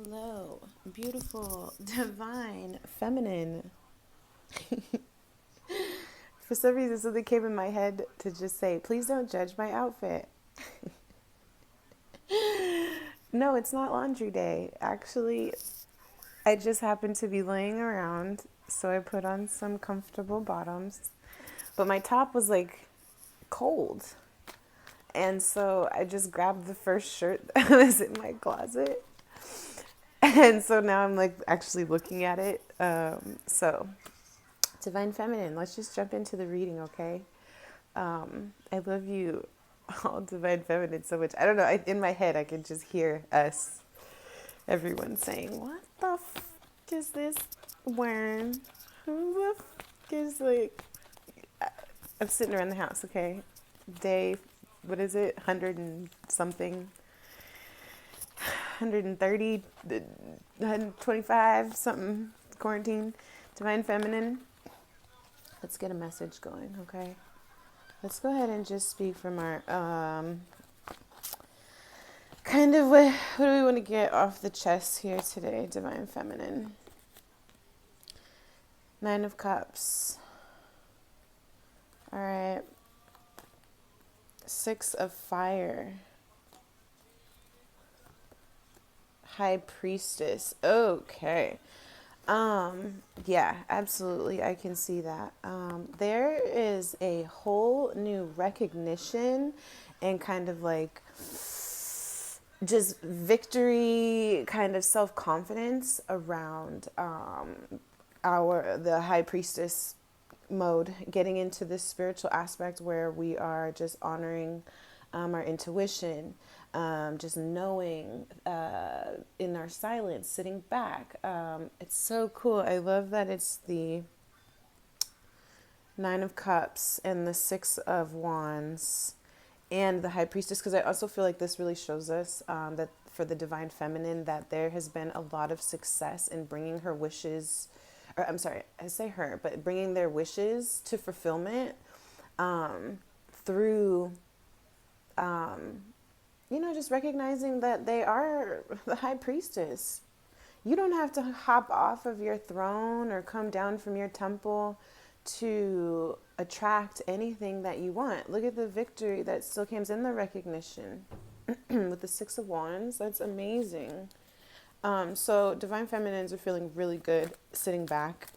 Hello, beautiful, divine, feminine. For some reason, something came in my head to just say, please don't judge my outfit. No, it's not laundry day. Actually, I just happened to be laying around, so I put on some comfortable bottoms. But my top was like cold. And so I just grabbed the first shirt that was in my closet. And so now I'm like actually looking at it. Divine Feminine, let's just jump into the reading, okay? I love you, all Divine Feminine, so much. I don't know, in my head, I can just hear us, everyone saying, what the f is this worm? Who the f is like, I'm sitting around the house, okay? Day, what is it, 100 and something, 130, 125, something, quarantine, Divine Feminine. Let's get a message going, okay? Let's go ahead and just speak from our, kind of what do we want to get off the chest here today, Divine Feminine? Nine of Cups. All right. Six of Fire. High Priestess. Okay. Yeah, absolutely. I can see that. There is a whole new recognition and kind of like just victory, kind of self-confidence around the High Priestess mode, getting into this spiritual aspect where we are just honoring our intuition, just knowing in our silence, sitting back. It's so cool. I love that it's the Nine of Cups and the Six of Wands and the High Priestess, because I also feel like this really shows us that for the Divine Feminine, that there has been a lot of success in bringing her wishes, or I'm sorry, I say her, but bringing their wishes to fulfillment through, just recognizing that they are the High Priestess. You don't have to hop off of your throne or come down from your temple to attract anything that you want. Look at the victory that still comes in the recognition with the Six of Wands. That's amazing. So Divine Feminines are feeling really good sitting back.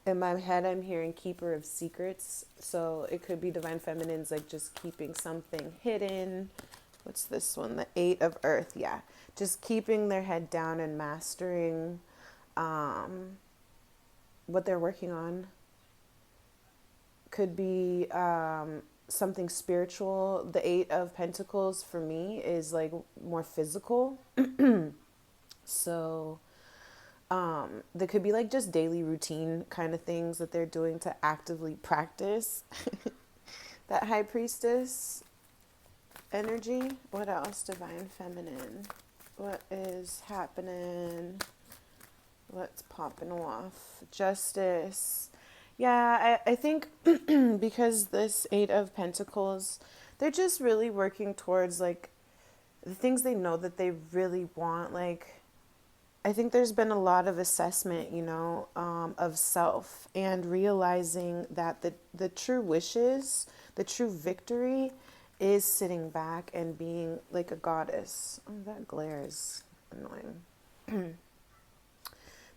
In my head, I'm hearing Keeper of Secrets. So it could be Divine Feminines like just keeping something hidden. What's this one? The Eight of Earth. Yeah. Just keeping their head down and mastering what they're working on. Could be something spiritual. The Eight of Pentacles for me is like more physical. So there could be like just daily routine kind of things that they're doing to actively practice that High Priestess energy. What else? Divine Feminine. What is happening? What's popping off? Justice. Yeah, I think because this Eight of Pentacles, they're just really working towards like the things they know that they really want. Like, I think there's been a lot of assessment, of self and realizing that the true wishes, the true victory is sitting back and being like a goddess. Oh, that glare is annoying.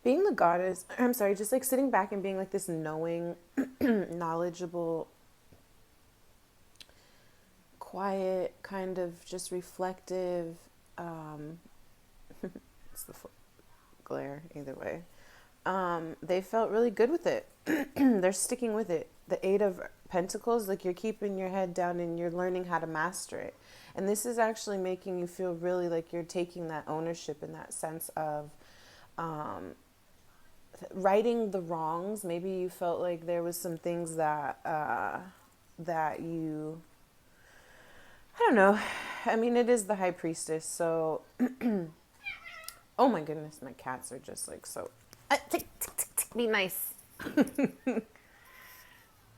Being the goddess, I'm sorry, just like sitting back and being like this knowing, knowledgeable, quiet, kind of just reflective, it's the glare either way. They felt really good with it. They're sticking with it. The Eight of Pentacles, like you're keeping your head down and you're learning how to master it. And this is actually making you feel really like you're taking that ownership in that sense of righting the wrongs. Maybe you felt like there was some things that you, I don't know. I mean, it is the High Priestess, so oh my goodness, my cats are just like so. Be nice.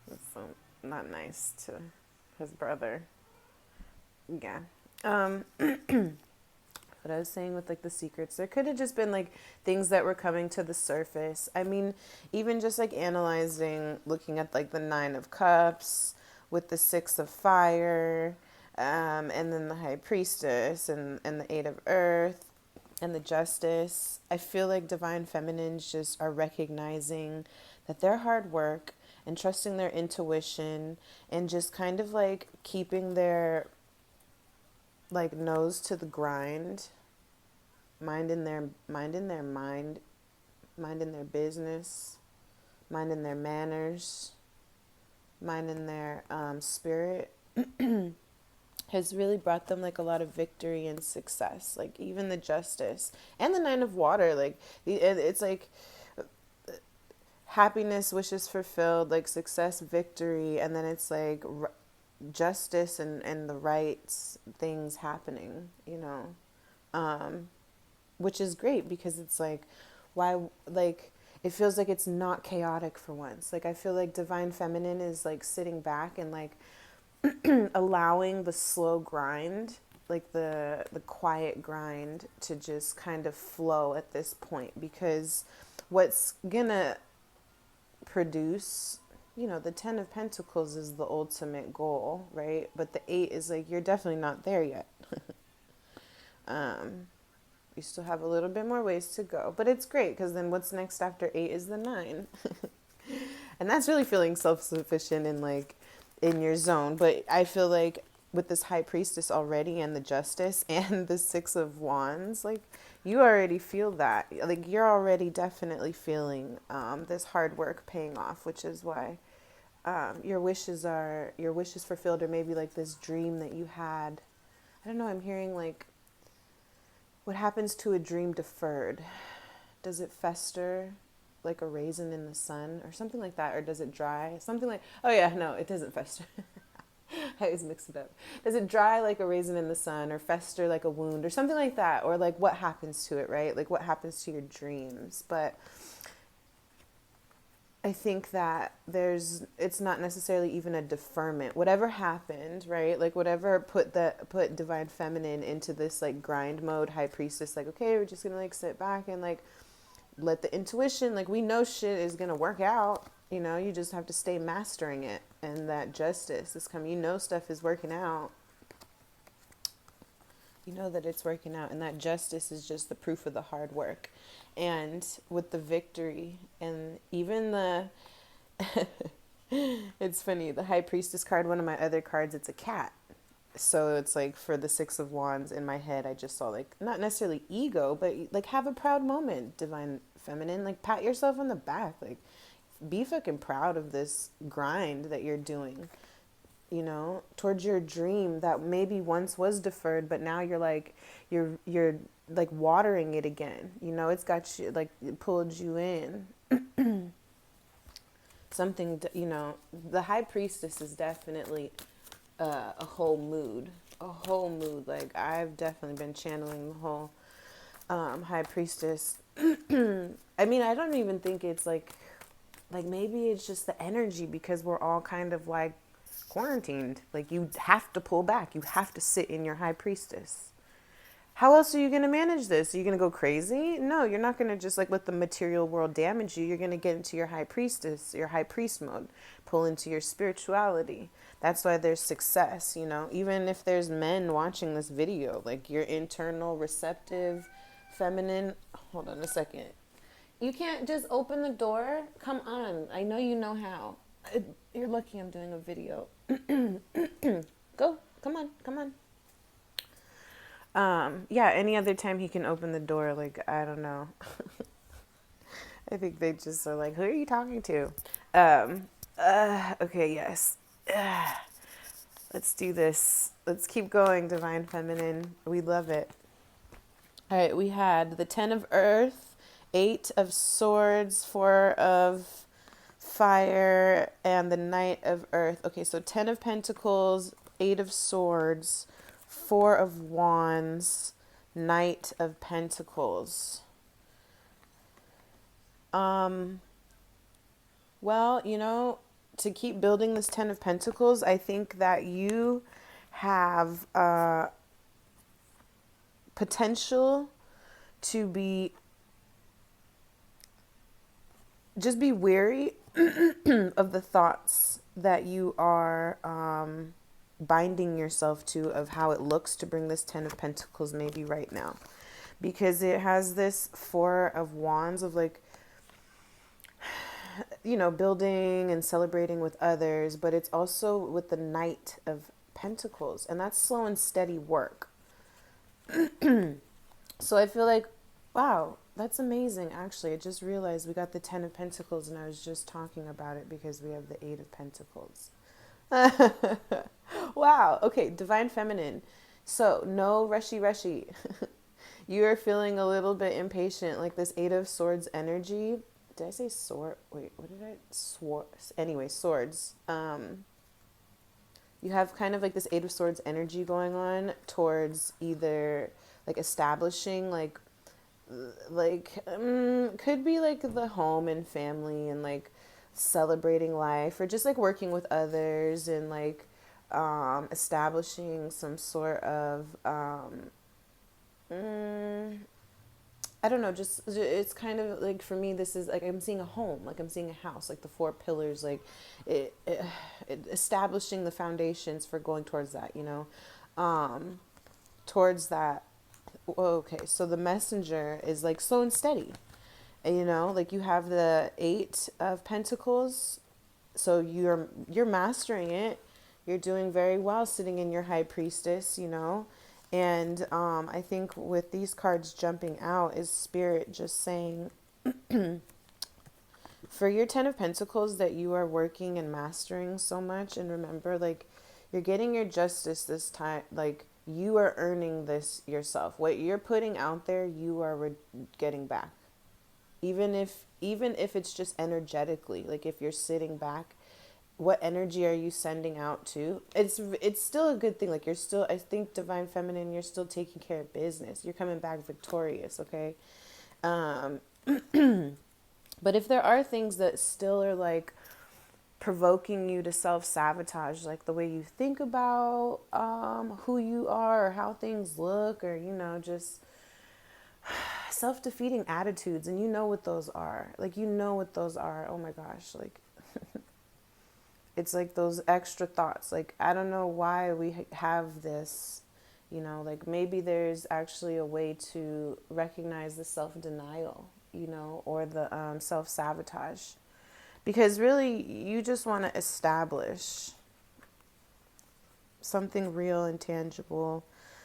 That's so not nice to his brother. Yeah. what I was saying with like the secrets. There could have just been like things that were coming to the surface. I mean, even just like analyzing, looking at like the Nine of Cups with the Six of Fire, and then the High Priestess and the Eight of Earth and the Justice. I feel like divine feminines just are recognizing that their hard work and trusting their intuition and just kind of like keeping their like nose to the grind, minding their business, minding their manners, minding their spirit has really brought them like a lot of victory and success. Like even the Justice and the Nine of Water, like it's like happiness, wishes fulfilled, like success, victory, and then it's like justice and the right things happening, you know, which is great because it's like, why, like, it feels like it's not chaotic for once. Like, I feel like divine feminine is like sitting back and like allowing the slow grind, like the quiet grind to just kind of flow at this point, because what's gonna produce, you know, the Ten of Pentacles is the ultimate goal, right? But the Eight is like, you're definitely not there yet. You still have a little bit more ways to go, but it's great because then what's next after Eight is the Nine. And that's really feeling self-sufficient and like in your zone. But I feel like with this High Priestess already and the Justice and the Six of Wands, like you already feel that. Like you're already definitely feeling this hard work paying off, which is why your wishes fulfilled, or maybe like this dream that you had. I don't know, I'm hearing like, what happens to a dream deferred? Does it fester like a raisin in the sun or something like that? Or does it dry? Something like, oh yeah, no, it doesn't fester. I always mix it up. Does it dry like a raisin in the sun or fester like a wound or something like that? Or like what happens to it, right? Like what happens to your dreams? But I think that it's not necessarily even a deferment. Whatever happened, right? Like whatever put divine feminine into this like grind mode, High Priestess, like, okay, we're just gonna like sit back and like let the intuition, like we know shit is gonna work out, you know, you just have to stay mastering it. And that Justice is coming, you know, stuff is working out. You know that it's working out, and that Justice is just the proof of the hard work. And with the Victory and even the it's funny, the High Priestess card, one of my other cards, it's a cat. So it's like for the Six of Wands in my head, I just saw like not necessarily ego, but like have a proud moment, divine feminine, like pat yourself on the back, like be fucking proud of this grind that you're doing, you know, towards your dream that maybe once was deferred, but now you're like you're like watering it again, you know, it's got you, like it pulled you in. Something, you know, the High Priestess is definitely a whole mood, like I've definitely been channeling the whole High Priestess. I mean, I don't even think it's like maybe it's just the energy, because we're all kind of like quarantined. Like you have to pull back, you have to sit in your High Priestess. How else are you going to manage this? Are you going to go crazy? No, you're not going to just like let the material world damage you. You're going to get into your High Priestess, your High Priest mode, pull into your spirituality. That's why there's success, you know, even if there's men watching this video, like your internal receptive feminine. Hold on a second. You can't just open the door. Come on. I know you know how. You're lucky I'm doing a video. Go. Come on. Come on. Yeah, any other time he can open the door, like, I don't know. I think they just are like, who are you talking to? Okay, yes. Let's do this. Let's keep going, divine feminine. We love it. All right, we had the 10 of Earth, 8 of Swords, 4 of Fire, and the Knight of Earth. Okay, so 10 of Pentacles, 8 of Swords, 4 of Wands, Knight of Pentacles. Well, you know, to keep building this 10 of Pentacles, I think that you have potential to be, just be wary of the thoughts that you are binding yourself to, of how it looks to bring this 10 of Pentacles maybe right now. Because it has this 4 of Wands of like, you know, building and celebrating with others, but it's also with the Knight of Pentacles, and that's slow and steady work. So I feel like, wow, that's amazing. Actually, I just realized we got the 10 of Pentacles, and I was just talking about it because we have the 8 of Pentacles. Wow. Okay, Divine Feminine. So no rushy. You are feeling a little bit impatient, like this 8 of Swords energy. Did I say sword? Wait, what did I? Sword. Anyway, swords. You have kind of like this 8 of Swords energy going on towards either like establishing could be like the home and family and like celebrating life, or just like working with others and like establishing some sort of I don't know, just it's kind of like, for me, this is like I'm seeing a home, like I'm seeing a house, like the 4 pillars, like it establishing the foundations for going towards that, you know, towards that. Okay, so the Messenger is like slow and steady, and, you know, like you have the 8 of Pentacles, so you're mastering it. You're doing very well sitting in your High Priestess, you know. And I think with these cards jumping out is Spirit just saying, for your 10 of Pentacles that you are working and mastering so much, and remember, like, you're getting your justice this time. Like, you are earning this yourself. What you're putting out there, you are getting back. Even if it's just energetically, like if you're sitting back, what energy are you sending out to? It's still a good thing. Like, you're still, I think, Divine Feminine, you're still taking care of business. You're coming back victorious, okay? But if there are things that still are like provoking you to self-sabotage, like the way you think about who you are or how things look, or, you know, just self-defeating attitudes, and you know what those are. Like, you know what those are. Oh my gosh, like it's like those extra thoughts. Like, I don't know why we have this, you know, like maybe there's actually a way to recognize the self-denial, you know, or the self-sabotage. Because really, you just want to establish something real and tangible,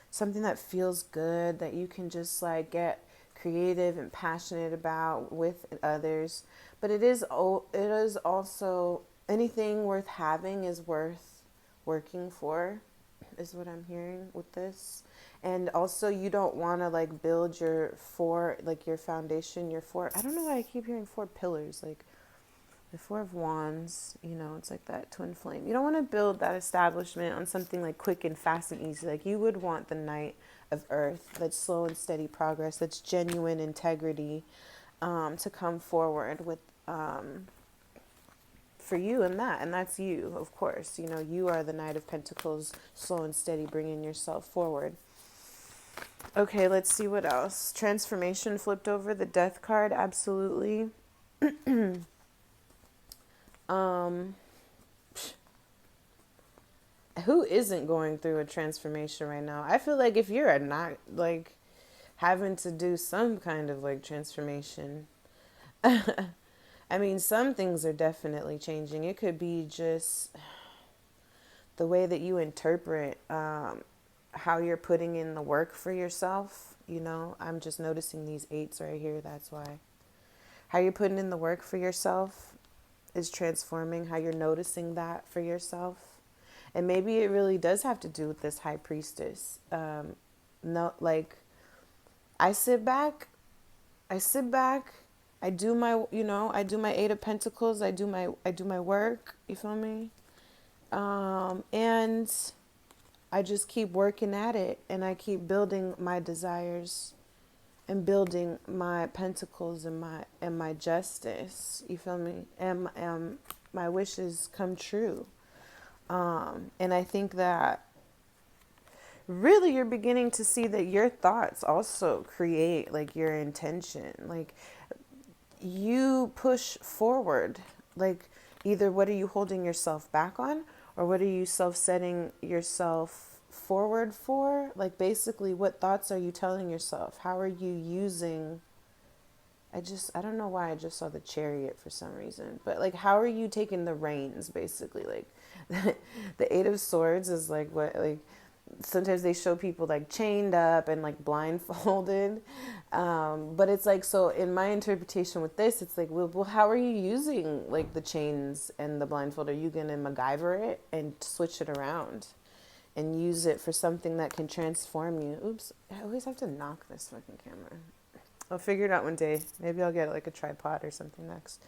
something that feels good, that you can just like get creative and passionate about with others. But it is also, anything worth having is worth working for, is what I'm hearing with this. And also, you don't want to like build your your foundation, your 4, I don't know why I keep hearing 4 pillars, like the 4 of Wands, you know, it's like that twin flame. You don't want to build that establishment on something like quick and fast and easy. Like, you would want the Knight of Earth, that's slow and steady progress, that's genuine integrity, to come forward with, for you, and that's you, of course. You know, you are the Knight of Pentacles, slow and steady, bringing yourself forward. Okay, let's see what else. Transformation flipped over, the Death card, absolutely. Who isn't going through a transformation right now? I feel like if you're not like having to do some kind of like transformation, I mean, some things are definitely changing. It could be just the way that you interpret how you're putting in the work for yourself. You know, I'm just noticing these 8s right here. That's why. How you're putting in the work for yourself is transforming, how you're noticing that for yourself. And maybe it really does have to do with this High Priestess. No, like, I sit back, I do my, you know, I do my 8 of Pentacles, I do my work, you feel me? And I just keep working at it, and I keep building my desires and building my pentacles and my justice, you feel me? And my wishes come true. And I think that really you're beginning to see that your thoughts also create like your intention. Like you push forward. Like either what are you holding yourself back on, or what are you self setting yourself forward for? Like basically what thoughts are you telling yourself? How are you using, I don't know why I just saw the chariot for some reason, but like how are you taking the reins basically? Like the eight of swords is like what, like sometimes they show people like chained up and like blindfolded, but it's like, so in my interpretation with this, it's like, well, how are you using like the chains and the blindfold? Are you gonna MacGyver it and switch it around and use it for something that can transform you? Oops, I always have to knock this fucking camera. I'll figure it out one day. Maybe I'll get like a tripod or something next.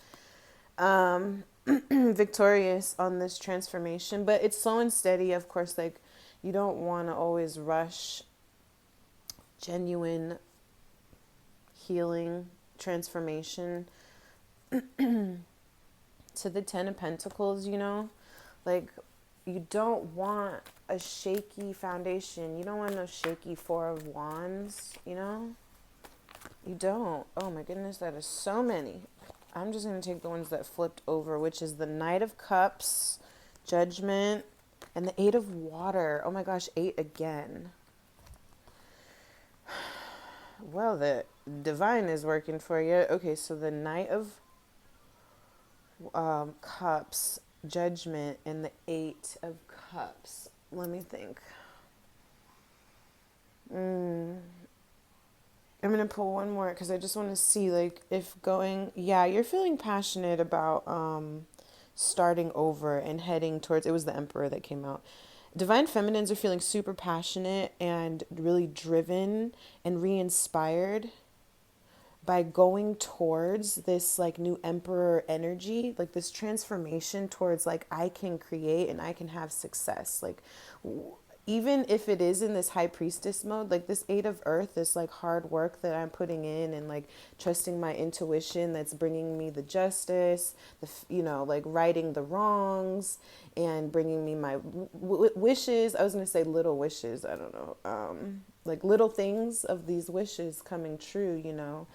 Victorious on this transformation, but it's slow and steady. Of course, like you don't want to always rush genuine healing transformation to the 10 of Pentacles, you know, like you don't want a shaky foundation. You don't want no shaky Four of Wands, you know. You don't. Oh my goodness, that is so many. I'm just going to take the ones that flipped over, which is the Knight of Cups, Judgment, and the Eight of Water. Oh my gosh, 8 again. Well, the divine is working for you. Okay, so the Knight of Cups, Judgment, and the Eight of Cups. Let me think. I'm going to pull one more because I just want to see, like, if going, yeah, you're feeling passionate about starting over and heading towards, it was the Emperor that came out. Divine Feminines are feeling super passionate and really driven and re-inspired by going towards this, like, new Emperor energy, like, this transformation towards, like, I can create and I can have success. Like, even if it is in this high priestess mode, like this Eight of Earth, this like hard work that I'm putting in and like trusting my intuition that's bringing me the justice, you know, like righting the wrongs and bringing me my wishes. I was going to say little wishes. I don't know. Like little things of these wishes coming true, you know.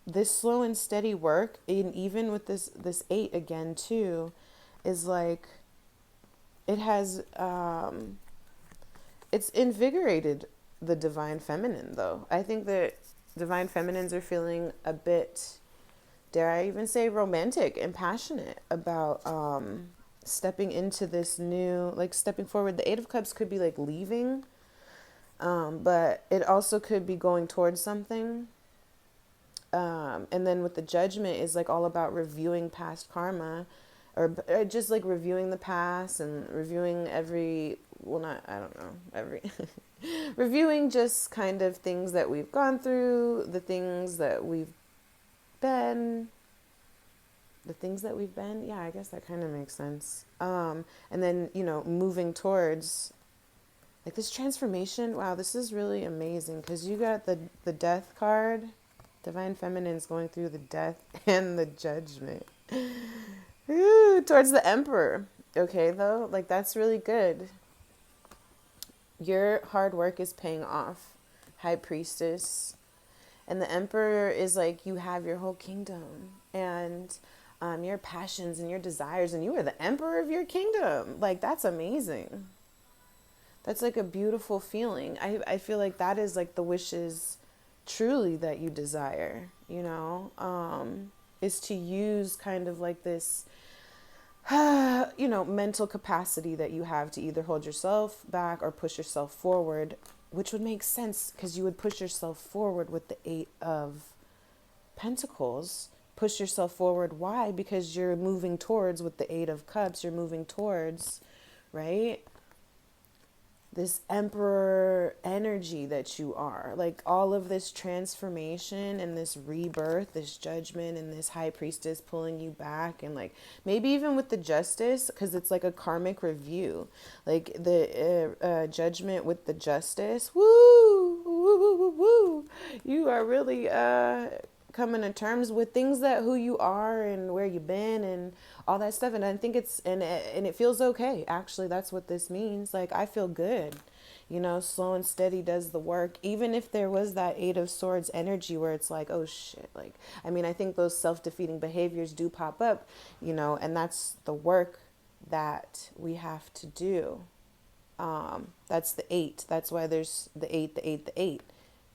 This slow and steady work, and even with this 8 again too, is like, it has, it's invigorated the divine feminine, though. I think that divine feminines are feeling a bit, dare I even say, romantic and passionate about stepping into this new, like stepping forward. The Eight of Cups could be like leaving, but it also could be going towards something. And then with the Judgment is like all about reviewing past karma, or just like reviewing the past and reviewing every, well, not, I don't know, every, reviewing just kind of things that we've gone through, the things that we've been, yeah, I guess that kind of makes sense. And then, you know, moving towards like this transformation. Wow, this is really amazing because you got the Death card. Divine Feminine's going through the Death and the Judgment. Ooh, towards the Emperor. Okay, though, like that's really good. Your hard work is paying off, High Priestess. And the Emperor is like, you have your whole kingdom and your passions and your desires, and you are the Emperor of your kingdom. Like, that's amazing. That's like a beautiful feeling. I feel like that is like the wishes truly that you desire, you know, is to use kind of like this, you know, mental capacity that you have to either hold yourself back or push yourself forward, which would make sense because you would push yourself forward with the Eight of Pentacles. Push yourself forward. Why? Because you're moving towards, with the Eight of Cups, you're moving towards, right? This Emperor energy that you are, like all of this transformation and this rebirth, this Judgment and this High Priestess pulling you back, and like maybe even with the Justice, because it's like a karmic review, like the Judgment with the Justice. Woo, woo, woo, woo, woo. You are really coming to terms with things that who you are and where you've been and all that stuff. And I think it feels okay. Actually, that's what this means. Like, I feel good. Slow and steady does the work. Even if there was that Eight of Swords energy where it's like, oh shit. Like, I mean, I think those self-defeating behaviors do pop up, and that's the work that we have to do. That's the 8. That's why there's the 8, the 8, the 8.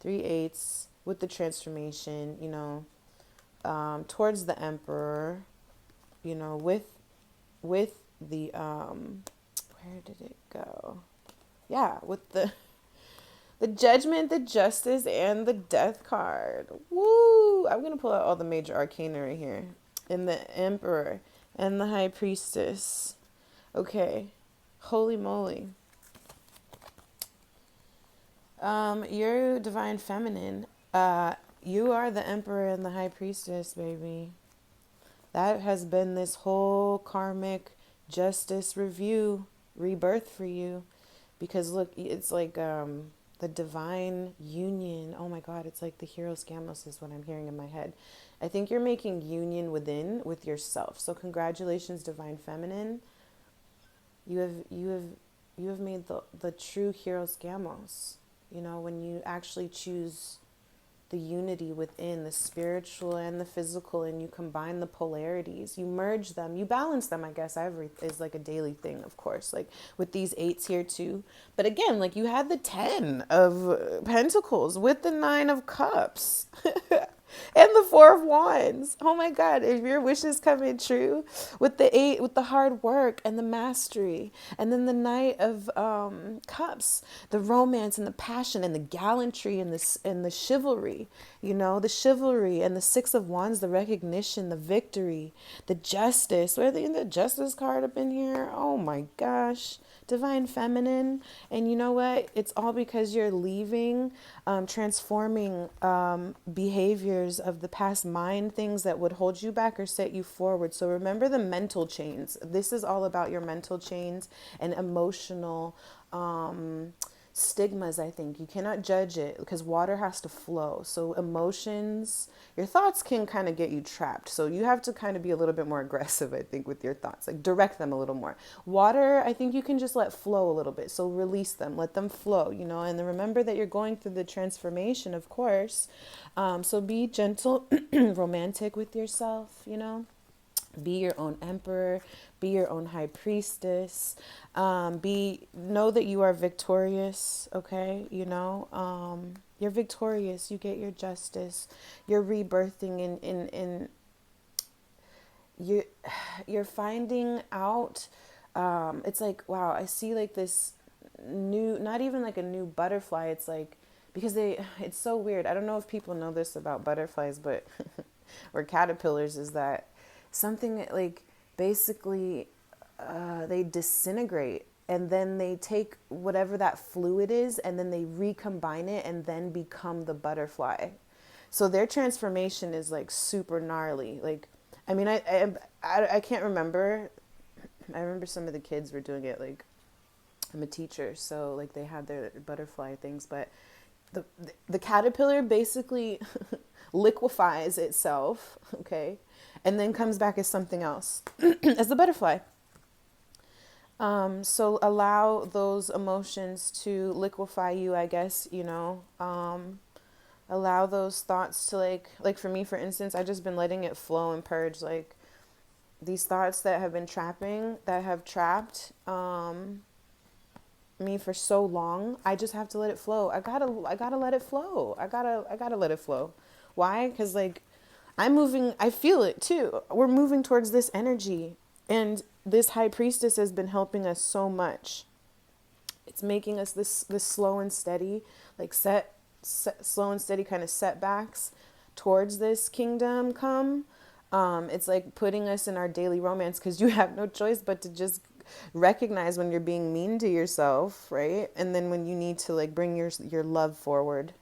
3 eights with the transformation, towards the Emperor, with the, where did it go? Yeah, with the Judgment, the Justice, and the Death card. Woo! I'm going to pull out all the major arcana right here. And the Emperor and the High Priestess. Okay. Holy moly. You're Divine Feminine. You are the Emperor and the High Priestess, baby. That has been this whole karmic justice review, rebirth for you. Because look, it's like the divine union. Oh my God, it's like the Hieros Gamos is what I'm hearing in my head. I think you're making union with yourself. So congratulations, Divine Feminine. You have made the true Hieros Gamos. When you actually choose the unity within the spiritual and the physical, and you combine the polarities, you merge them, you balance them, I guess is like a daily thing, of course, like with these 8s here too. But again, like you had the 10 of Pentacles with the 9 of Cups and the 4 of Wands. Oh my God, if your wishes come in true with the 8, with the hard work and the mastery, and then the Knight of Cups, the romance and the passion and the gallantry and the chivalry, the chivalry, and the 6 of Wands, the recognition, the victory, the justice. Where the Justice card up in here? Oh my gosh. Divine Feminine. And you know what? It's all because you're leaving, transforming behaviors of the past mind, things that would hold you back or set you forward. So remember the mental chains. This is all about your mental chains and emotional stigmas. I think you cannot judge it because water has to flow. So emotions, your thoughts can kind of get you trapped. So you have to kind of be a little bit more aggressive, I think, with your thoughts, like direct them a little more. Water, I think you can just let flow a little bit. So release them, let them flow, and then remember that you're going through the transformation, of course. So be gentle, romantic with yourself, Be your own emperor, be your own high priestess, know that you are victorious, okay? You're victorious, you get your justice, you're rebirthing in you're finding out, it's like, wow, I see like this new, not even like a new butterfly, it's like, because it's so weird. I don't know if people know this about butterflies, but, or caterpillars, is that something like basically they disintegrate and then they take whatever that fluid is and then they recombine it and then become the butterfly. So their transformation is like super gnarly. Like, I mean, I can't remember. I remember some of the kids were doing it. Like, I'm a teacher, so like they had their butterfly things, but the caterpillar basically liquefies itself, okay, and then comes back as something else, as the butterfly. So allow those emotions to liquefy you, I guess, allow those thoughts to like for me, for instance, I've just been letting it flow and purge, like these thoughts that have been trapped me for so long. I just have to let it flow. I gotta let it flow. I gotta let it flow. Why? Because like I'm moving, I feel it too. We're moving towards this energy, and this high priestess has been helping us so much. It's making us this slow and steady, like slow and steady kind of setbacks towards this kingdom come. It's like putting us in our daily romance, because you have no choice but to just recognize when you're being mean to yourself, right? And then when you need to like bring your love forward.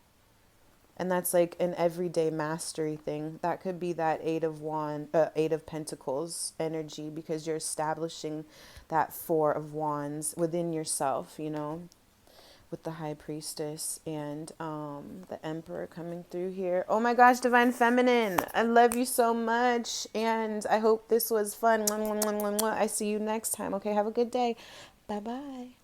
And that's like an everyday mastery thing. That could be that Eight of Pentacles energy, because you're establishing that 4 of Wands within yourself, with the high priestess and the emperor coming through here. Oh my gosh, divine feminine, I love you so much, and I hope this was fun. I see you next time. Okay, have a good day. Bye bye.